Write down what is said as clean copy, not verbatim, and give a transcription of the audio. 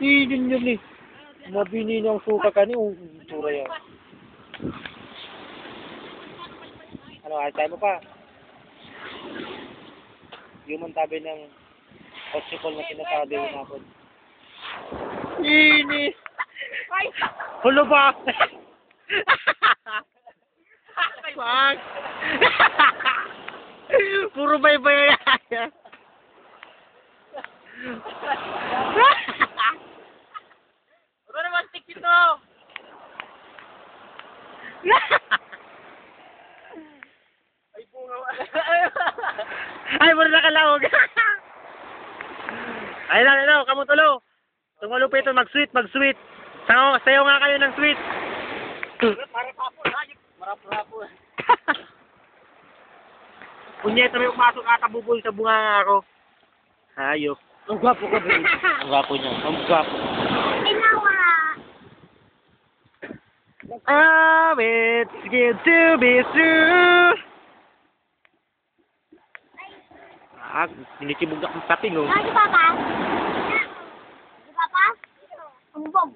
Yun yun eh. Mabini ng suka ka ni, tura yan. Ano, ay tayo mo pa? Human tabi ng otsipol na sinasabi yung napod. Inis! Hulo ba? Fuck! Puro bay-bay yan. Ano naman stick ito? Ay, bunga. Ay, muna nakalawag. Ay lang, ano, kamutulo. Tumalupit ito, mag-sweet, mag-sweet. Sayo nga kayo ng sweet. Marapapol, hayop. Marapapol. Punyeta may umasok ata bubul sa bunga ako. Hayop. Ang gwapo ka, babe. Ang gwapo niya. Ang gwapo. Inawa. It's good to be true. Ah, sinisibog akong taping, oh. Ano si Papa? Si Papa? Ang bog.